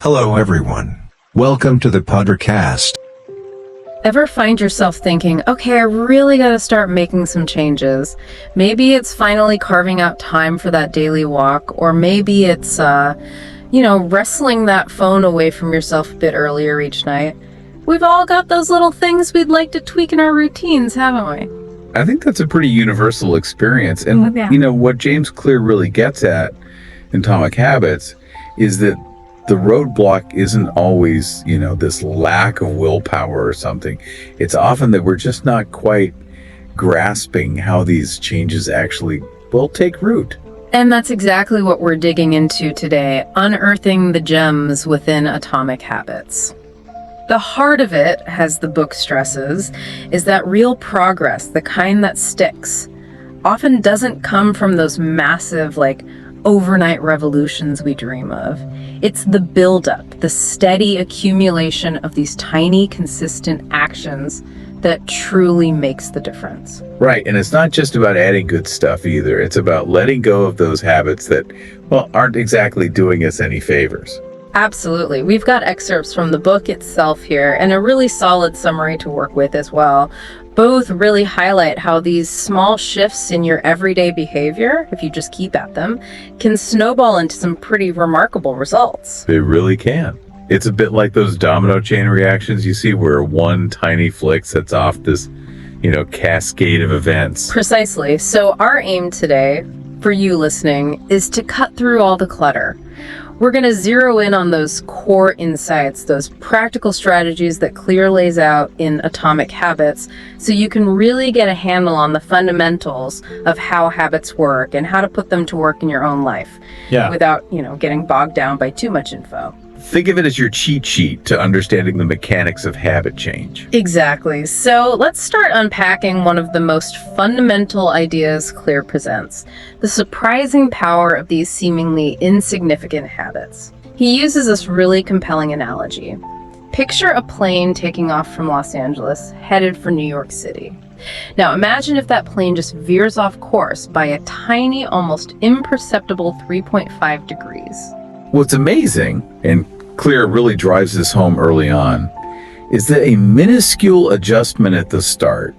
Hello everyone. Welcome to the Podcast. Ever find yourself thinking, okay, I really got to start making some changes? Maybe it's finally carving out time for that daily walk, or maybe it's, wrestling that phone away from yourself a bit earlier each night. We've all got those little things we'd like to tweak in our routines, haven't we? I think that's a pretty universal experience. And, what James Clear really gets at in Atomic Habits is that the roadblock isn't always, this lack of willpower or something. It's often that we're just not quite grasping how these changes actually will take root. And that's exactly what we're digging into today, unearthing the gems within Atomic Habits. The heart of it, as the book stresses, is that real progress, the kind that sticks, often doesn't come from those massive, overnight revolutions we dream of. It's the buildup, the steady accumulation of these tiny, consistent actions that truly makes the difference. Right. And it's not just about adding good stuff either. It's about letting go of those habits that, aren't exactly doing us any favors. Absolutely. We've got excerpts from the book itself here and a really solid summary to work with as well. Both really highlight how these small shifts in your everyday behavior, if you just keep at them, can snowball into some pretty remarkable results. They really can. It's a bit like those domino chain reactions you see where one tiny flick sets off this, cascade of events. Precisely. So our aim today, for you listening, is to cut through all the clutter. We're going to zero in on those core insights, those practical strategies that Clear lays out in Atomic Habits, so you can really get a handle on the fundamentals of how habits work and how to put them to work in your own life without, getting bogged down by too much info. Think of it as your cheat sheet to understanding the mechanics of habit change. Exactly. So let's start unpacking one of the most fundamental ideas Clear presents, the surprising power of these seemingly insignificant habits. He uses this really compelling analogy. Picture a plane taking off from Los Angeles, headed for New York City. Now imagine if that plane just veers off course by a tiny, almost imperceptible 3.5 degrees. What's amazing, and Clear really drives this home early on, is that a minuscule adjustment at the start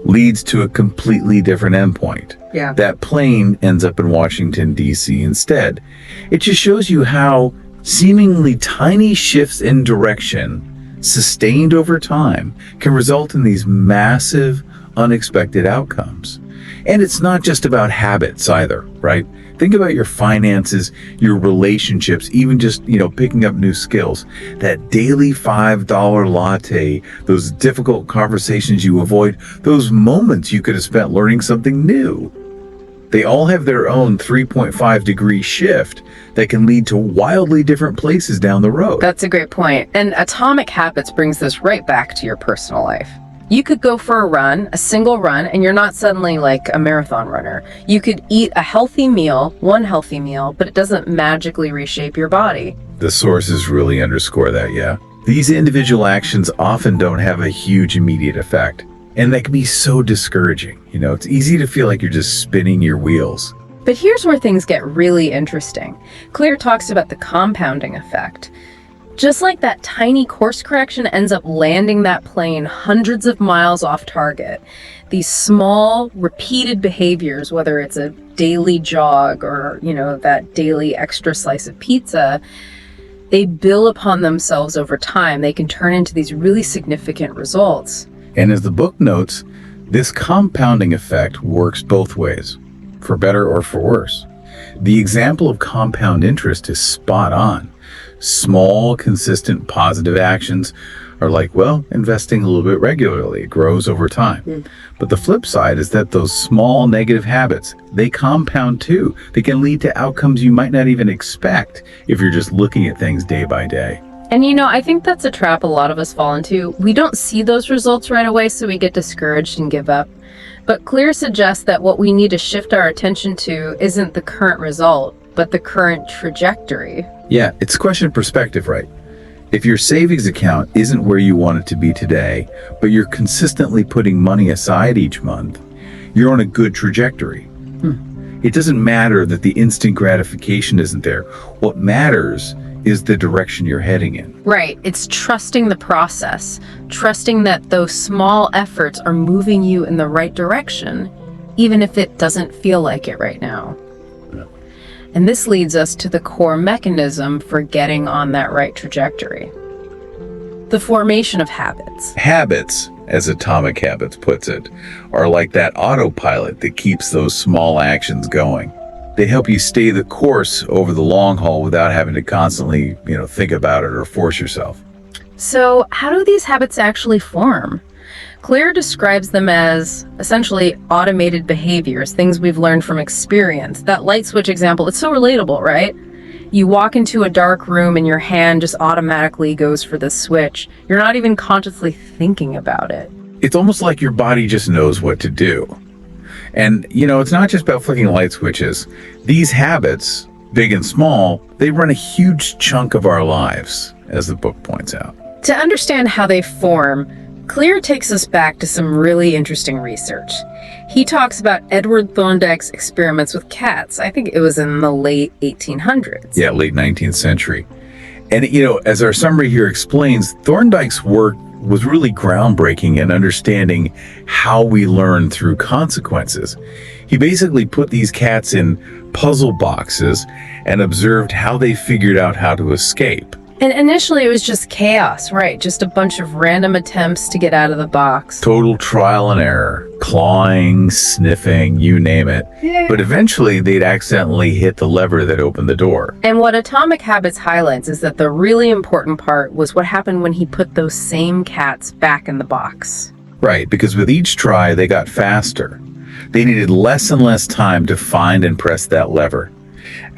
leads to a completely different endpoint. Yeah. That plane ends up in Washington, D.C. instead. It just shows you how seemingly tiny shifts in direction, sustained over time, can result in these massive, unexpected outcomes. And it's not just about habits either, right? Think about your finances, your relationships, even just, picking up new skills. That daily $5 latte, those difficult conversations you avoid, those moments you could have spent learning something new. They all have their own 3.5 degree shift that can lead to wildly different places down the road. That's a great point. And Atomic Habits brings this right back to your personal life. You could go for a run, a single run, and you're not suddenly like a marathon runner. You could eat a healthy meal, one healthy meal, but it doesn't magically reshape your body. The sources really underscore that, yeah. These individual actions often don't have a huge immediate effect, and that can be so discouraging. It's easy to feel like you're just spinning your wheels. But here's where things get really interesting. Clear talks about the compounding effect. Just like that tiny course correction ends up landing that plane hundreds of miles off target, these small, repeated behaviors, whether it's a daily jog or, that daily extra slice of pizza, they build upon themselves over time. They can turn into these really significant results. And as the book notes, this compounding effect works both ways, for better or for worse. The example of compound interest is spot on. Small, consistent, positive actions are like, investing a little bit regularly. It grows over time. But the flip side is that those small negative habits, they compound too. They can lead to outcomes you might not even expect if you're just looking at things day by day. And I think that's a trap a lot of us fall into. We don't see those results right away, so we get discouraged and give up. But Clear suggests that what we need to shift our attention to isn't the current result, but the current trajectory. Yeah, it's a question of perspective, right? If your savings account isn't where you want it to be today, but you're consistently putting money aside each month, you're on a good trajectory. It doesn't matter that the instant gratification isn't there. What matters is the direction you're heading in. Right. It's trusting the process, trusting that those small efforts are moving you in the right direction, even if it doesn't feel like it right now. And this leads us to the core mechanism for getting on that right trajectory. The formation of habits. Habits, as Atomic Habits puts it, are like that autopilot that keeps those small actions going. They help you stay the course over the long haul without having to constantly, think about it or force yourself. So, how do these habits actually form? Claire describes them as essentially automated behaviors, things we've learned from experience. That light switch example, it's so relatable, right? You walk into a dark room and your hand just automatically goes for the switch. You're not even consciously thinking about it. It's almost like your body just knows what to do. And, it's not just about flicking light switches. These habits, big and small, they run a huge chunk of our lives, as the book points out. To understand how they form, Clear takes us back to some really interesting research. He talks about Edward Thorndike's experiments with cats. I think it was in the late 1800s. Yeah, late 19th century. And, as our summary here explains, Thorndike's work was really groundbreaking in understanding how we learn through consequences. He basically put these cats in puzzle boxes and observed how they figured out how to escape. And initially it was just chaos, right? Just a bunch of random attempts to get out of the box. Total trial and error, clawing, sniffing, you name it. Yeah. But eventually they'd accidentally hit the lever that opened the door. And what Atomic Habits highlights is that the really important part was what happened when he put those same cats back in the box. Right, because with each try they got faster. They needed less and less time to find and press that lever.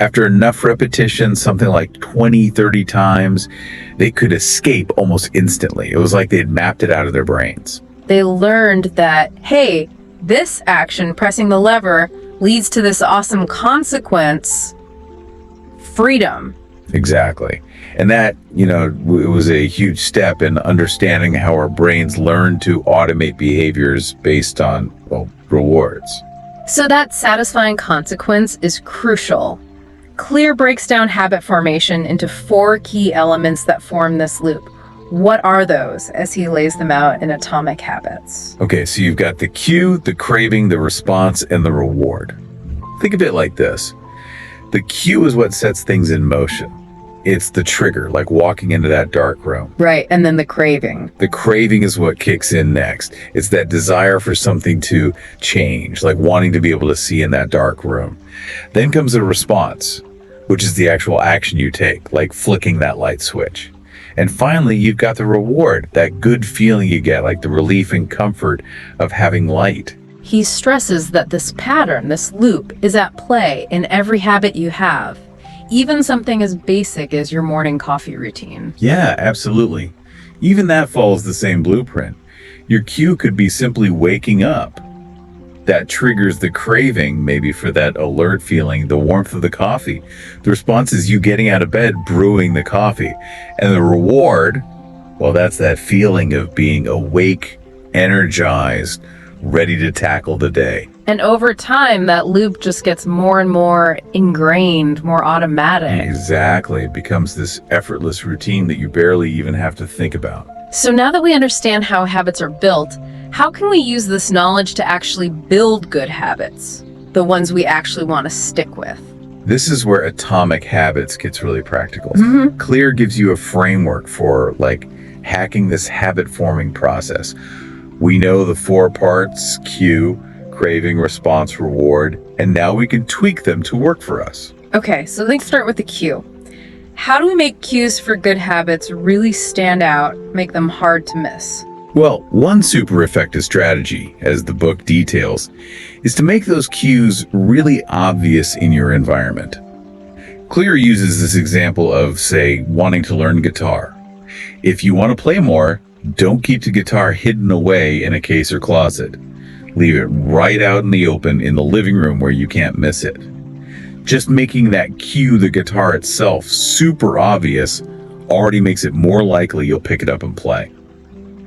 After enough repetition, something like 20, 30 times, they could escape almost instantly. It was like they'd mapped it out of their brains. They learned that, hey, this action, pressing the lever, leads to this awesome consequence, freedom. Exactly. And that, it was a huge step in understanding how our brains learn to automate behaviors based on, rewards. So that satisfying consequence is crucial. Clear breaks down habit formation into 4 key elements that form this loop. What are those, as he lays them out in Atomic Habits? Okay, so you've got the cue, the craving, the response, and the reward. Think of it like this. The cue is what sets things in motion. It's the trigger, like walking into that dark room. Right, and then the craving. The craving is what kicks in next. It's that desire for something to change, like wanting to be able to see in that dark room. Then comes the response, which is the actual action you take, like flicking that light switch. And finally, you've got the reward, that good feeling you get, like the relief and comfort of having light. He stresses that this pattern, this loop, is at play in every habit you have. Even something as basic as your morning coffee routine. Yeah, absolutely. Even that follows the same blueprint. Your cue could be simply waking up. That triggers the craving, maybe for that alert feeling, the warmth of the coffee. The response is you getting out of bed, brewing the coffee. And the reward, well, that's that feeling of being awake, energized, ready to tackle the day. And over time, that loop just gets more and more ingrained, more automatic. Exactly. It becomes this effortless routine that you barely even have to think about. So now that we understand how habits are built, how can we use this knowledge to actually build good habits? The ones we actually want to stick with. This is where Atomic Habits gets really practical. Mm-hmm. Clear gives you a framework for hacking this habit forming process. We know the 4 parts: cue, craving, response, reward, and now we can tweak them to work for us. Okay, so let's start with the cue. How do we make cues for good habits really stand out, make them hard to miss? Well, one super effective strategy, as the book details, is to make those cues really obvious in your environment. Clear uses this example of, say, wanting to learn guitar. If you want to play more, don't keep the guitar hidden away in a case or closet. Leave it right out in the open in the living room where you can't miss it. Just making that cue, the guitar itself, super obvious already makes it more likely you'll pick it up and play.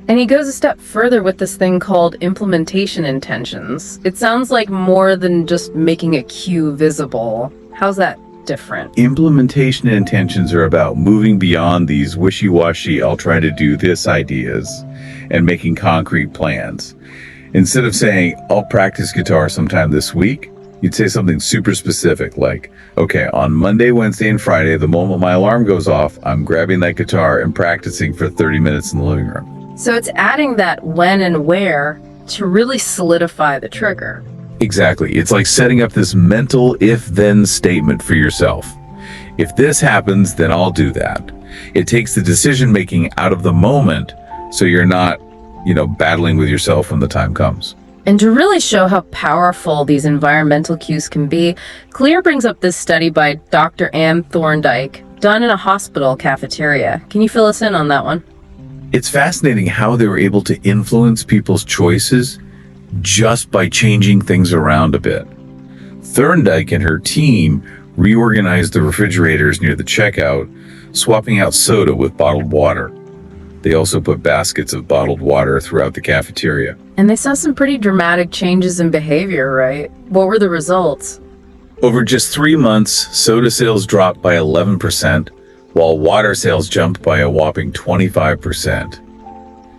And he goes a step further with this thing called implementation intentions. It sounds like more than just making a cue visible. How's that different? Implementation and intentions are about moving beyond these wishy-washy, I'll try to do this ideas, and making concrete plans. Instead of saying, I'll practice guitar sometime this week, you'd say something super specific like, okay, on Monday, Wednesday, and Friday, the moment my alarm goes off, I'm grabbing that guitar and practicing for 30 minutes in the living room. So it's adding that when and where to really solidify the trigger. Exactly. It's like setting up this mental if-then statement for yourself. If this happens, then I'll do that. It takes the decision-making out of the moment so you're not, battling with yourself when the time comes. And to really show how powerful these environmental cues can be, Clear brings up this study by Dr. Anne Thorndike, done in a hospital cafeteria. Can you fill us in on that one? It's fascinating how they were able to influence people's choices just by changing things around a bit. Thorndike and her team reorganized the refrigerators near the checkout, swapping out soda with bottled water. They also put baskets of bottled water throughout the cafeteria. And they saw some pretty dramatic changes in behavior, right? What were the results? Over just 3 months, soda sales dropped by 11%, while water sales jumped by a whopping 25%.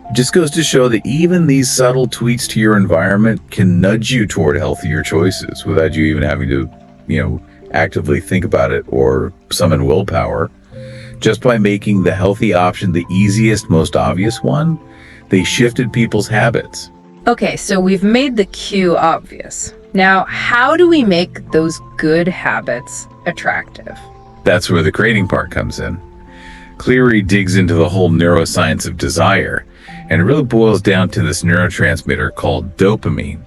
It just goes to show that even these subtle tweaks to your environment can nudge you toward healthier choices without you even having to, actively think about it or summon willpower. Just by making the healthy option the easiest, most obvious one, they shifted people's habits. Okay, so we've made the cue obvious. Now, how do we make those good habits attractive? That's where the creating part comes in. Cleary digs into the whole neuroscience of desire, and it really boils down to this neurotransmitter called dopamine.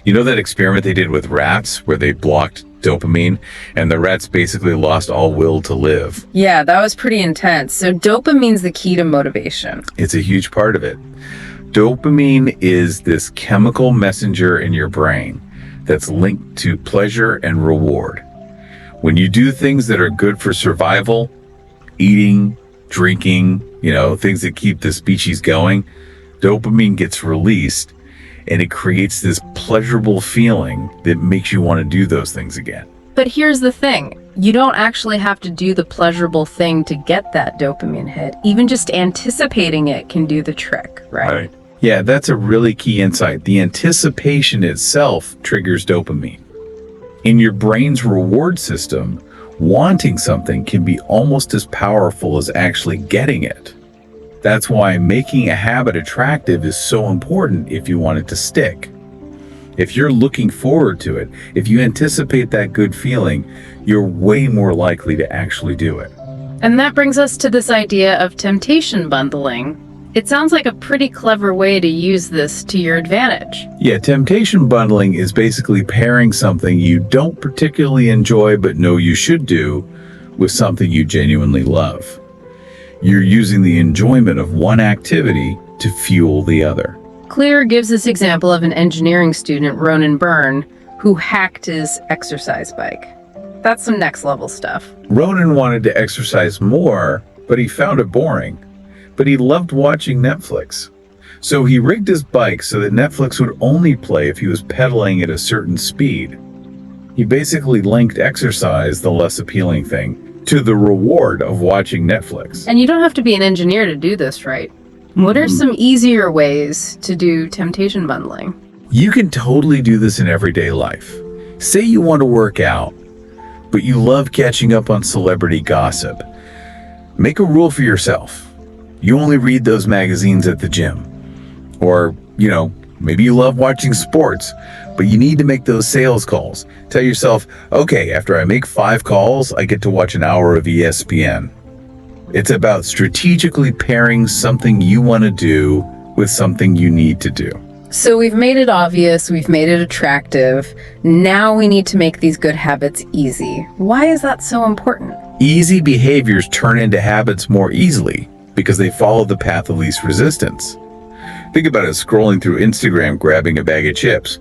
You know that experiment they did with rats where they blocked dopamine and the rats basically lost all will to live? Yeah, that was pretty intense. So dopamine's the key to motivation. It's a huge part of it. Dopamine is this chemical messenger in your brain that's linked to pleasure and reward. When you do things that are good for survival, eating, drinking, things that keep the species going, dopamine gets released and it creates this pleasurable feeling that makes you want to do those things again. But here's the thing. You don't actually have to do the pleasurable thing to get that dopamine hit. Even just anticipating it can do the trick, right? Yeah, that's a really key insight. The anticipation itself triggers dopamine. In your brain's reward system, wanting something can be almost as powerful as actually getting it. That's why making a habit attractive is so important if you want it to stick. If you're looking forward to it, if you anticipate that good feeling, you're way more likely to actually do it. And that brings us to this idea of temptation bundling. It sounds like a pretty clever way to use this to your advantage. Yeah, temptation bundling is basically pairing something you don't particularly enjoy but know you should do with something you genuinely love. You're using the enjoyment of one activity to fuel the other. Clear gives this example of an engineering student, Ronan Byrne, who hacked his exercise bike. That's some next level stuff. Ronan wanted to exercise more, but he found it boring. But he loved watching Netflix. So he rigged his bike so that Netflix would only play if he was pedaling at a certain speed. He basically linked exercise, the less appealing thing, to the reward of watching Netflix. And you don't have to be an engineer to do this, right? What are some easier ways to do temptation bundling? You can totally do this in everyday life. Say you want to work out, but you love catching up on celebrity gossip. Make a rule for yourself. You only read those magazines at the gym. Or, maybe you love watching sports, but you need to make those sales calls. Tell yourself, okay, after I make 5 calls, I get to watch an hour of ESPN. It's about strategically pairing something you want to do with something you need to do. So we've made it obvious, we've made it attractive. Now we need to make these good habits easy. Why is that so important? Easy behaviors turn into habits more easily because they follow the path of least resistance. Think about it, scrolling through Instagram, grabbing a bag of chips.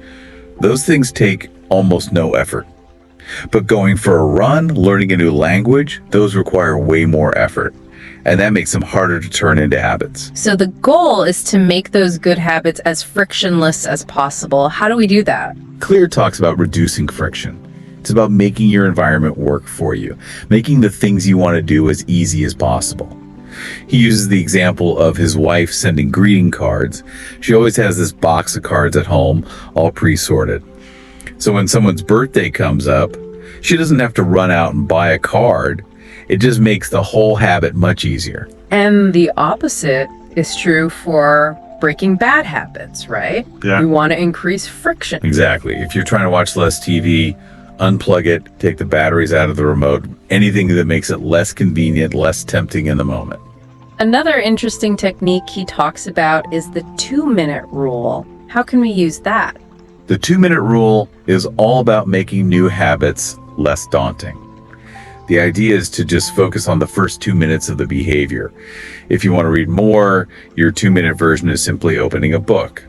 Those things take almost no effort. But going for a run, learning a new language, those require way more effort. And that makes them harder to turn into habits. So the goal is to make those good habits as frictionless as possible. How do we do that? Clear talks about reducing friction. It's about making your environment work for you, making the things you want to do as easy as possible. He uses the example of his wife sending greeting cards. She always has this box of cards at home, all pre-sorted. So when someone's birthday comes up, she doesn't have to run out and buy a card. It just makes the whole habit much easier. And the opposite is true for breaking bad habits, right? Yeah. We want to increase friction. Exactly. If you're trying to watch less TV, unplug it, take the batteries out of the remote, anything that makes it less convenient, less tempting in the moment. Another interesting technique he talks about is the 2-minute rule. How can we use that? The 2-minute rule is all about making new habits less daunting. The idea is to just focus on the first 2 minutes of the behavior. If you want to read more, your 2-minute version is simply opening a book.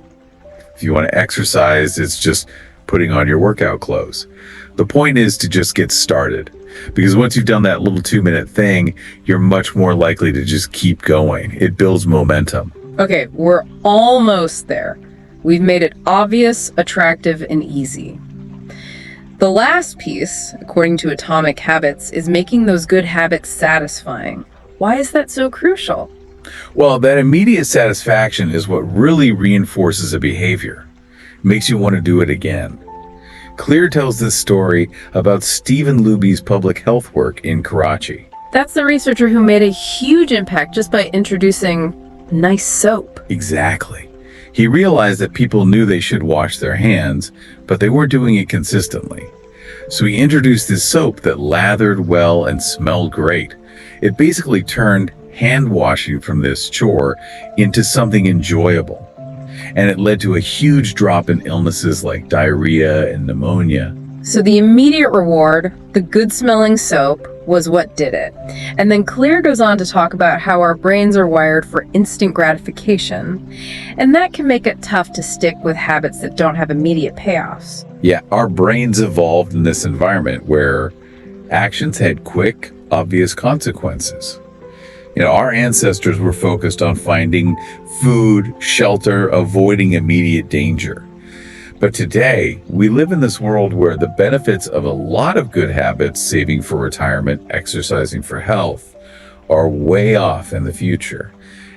If you want to exercise, it's just putting on your workout clothes. The point is to just get started, because once you've done that little 2-minute thing, you're much more likely to just keep going. It builds momentum. Okay, we're almost there. We've made it obvious, attractive, and easy. The last piece, according to Atomic Habits, is making those good habits satisfying. Why is that so crucial? Well, that immediate satisfaction is what really reinforces a behavior. It makes you want to do it again. Clear tells this story about Stephen Luby's public health work in Karachi. That's the researcher who made a huge impact just by introducing nice soap. Exactly. He realized that people knew they should wash their hands, but they weren't doing it consistently. So he introduced this soap that lathered well and smelled great. It basically turned hand washing from this chore into something enjoyable. And it led to a huge drop in illnesses like diarrhea and pneumonia. So the immediate reward, the good smelling soap, was what did it. And then Clear goes on to talk about how our brains are wired for instant gratification, and that can make it tough to stick with habits that don't have immediate payoffs. Yeah, our brains evolved in this environment where actions had quick, obvious consequences. Our ancestors were focused on finding food, shelter, avoiding immediate danger. But today, we live in this world where the benefits of a lot of good habits, saving for retirement, exercising for health, are way off in the future.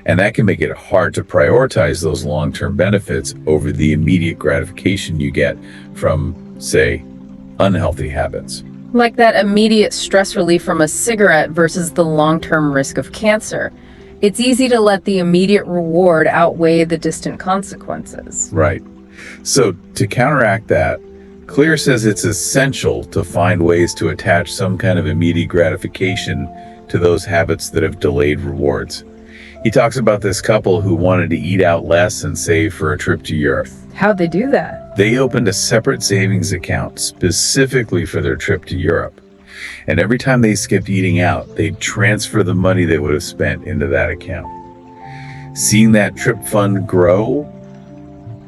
And that can make it hard to prioritize those long-term benefits over the immediate gratification you get from, say, unhealthy habits. Like that immediate stress relief from a cigarette versus the long-term risk of cancer. It's easy to let the immediate reward outweigh the distant consequences. Right. So to counteract that, Clear says it's essential to find ways to attach some kind of immediate gratification to those habits that have delayed rewards. He talks about this couple who wanted to eat out less and save for a trip to Europe. How'd they do that? They opened a separate savings account specifically for their trip to Europe. And every time they skipped eating out, they'd transfer the money they would have spent into that account. Seeing that trip fund grow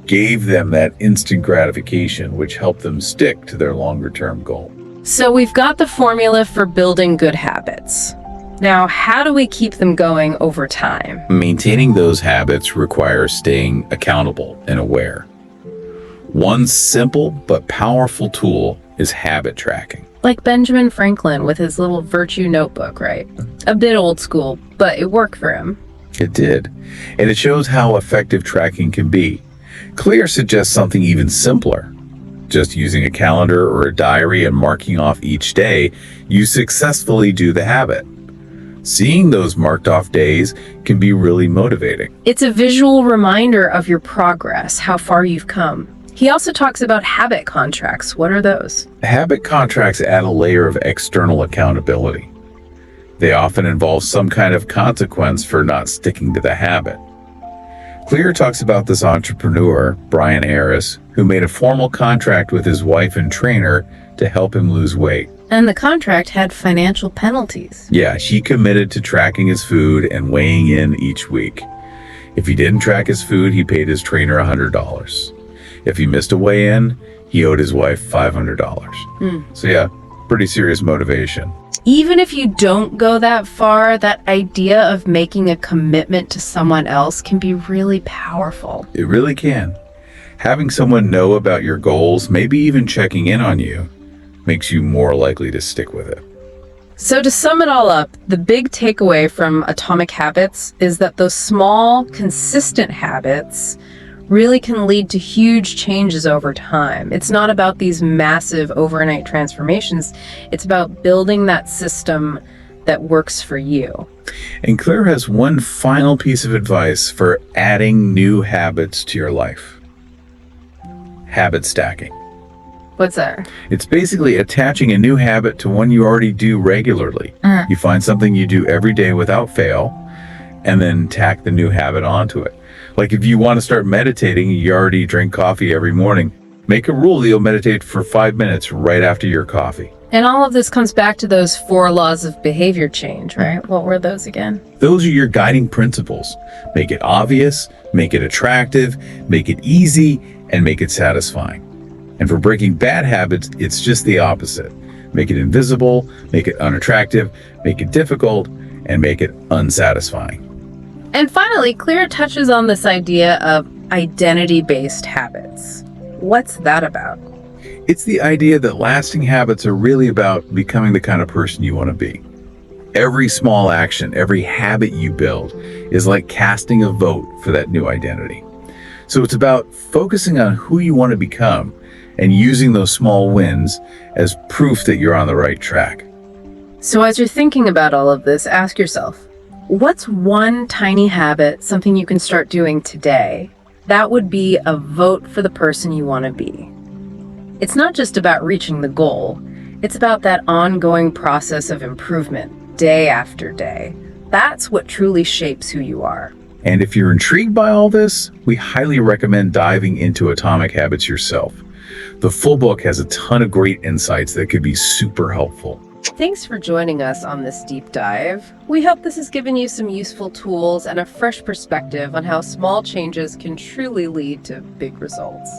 gave them that instant gratification, which helped them stick to their longer-term goal. So we've got the formula for building good habits. Now, how do we keep them going over time? Maintaining those habits requires staying accountable and aware. One simple but powerful tool is habit tracking. Like Benjamin Franklin with his little virtue notebook, right? A bit old school, but it worked for him. It did. And it shows how effective tracking can be. Clear suggests something even simpler. Just using a calendar or a diary and marking off each day, you successfully do the habit. Seeing those marked off days can be really motivating. It's a visual reminder of your progress, how far you've come. He also talks about habit contracts. What are those? Habit contracts add a layer of external accountability. They often involve some kind of consequence for not sticking to the habit. Clear talks about this entrepreneur, Brian Harris, who made a formal contract with his wife and trainer to help him lose weight. And the contract had financial penalties. Yeah, she committed to tracking his food and weighing in each week. If he didn't track his food, he paid his trainer $100. If he missed a weigh-in, he owed his wife $500. So yeah, pretty serious motivation. Even if you don't go that far, that idea of making a commitment to someone else can be really powerful. It really can. Having someone know about your goals, maybe even checking in on you, makes you more likely to stick with it. So to sum it all up, the big takeaway from Atomic Habits is that those small, consistent habits really can lead to huge changes over time. It's not about these massive overnight transformations. It's about building that system that works for you. And Claire has one final piece of advice for adding new habits to your life. Habit stacking. What's that? It's basically attaching a new habit to one you already do regularly. You find something you do every day without fail, and then tack the new habit onto it. Like if you want to start meditating, you already drink coffee every morning. Make a rule that you'll meditate for 5 minutes right after your coffee. And all of this comes back to those 4 laws of behavior change, right? What were those again? Those are your guiding principles. Make it obvious, make it attractive, make it easy, and make it satisfying. And for breaking bad habits, it's just the opposite. Make it invisible, make it unattractive, make it difficult, and make it unsatisfying. And finally, Claire touches on this idea of identity-based habits. What's that about? It's the idea that lasting habits are really about becoming the kind of person you want to be. Every small action, every habit you build is like casting a vote for that new identity. So it's about focusing on who you want to become and using those small wins as proof that you're on the right track. So as you're thinking about all of this, ask yourself, what's one tiny habit, something you can start doing today, that would be a vote for the person you want to be? It's not just about reaching the goal. It's about that ongoing process of improvement, day after day. That's what truly shapes who you are. And if you're intrigued by all this, we highly recommend diving into Atomic Habits yourself. The full book has a ton of great insights that could be super helpful. Thanks for joining us on this deep dive. We hope this has given you some useful tools and a fresh perspective on how small changes can truly lead to big results.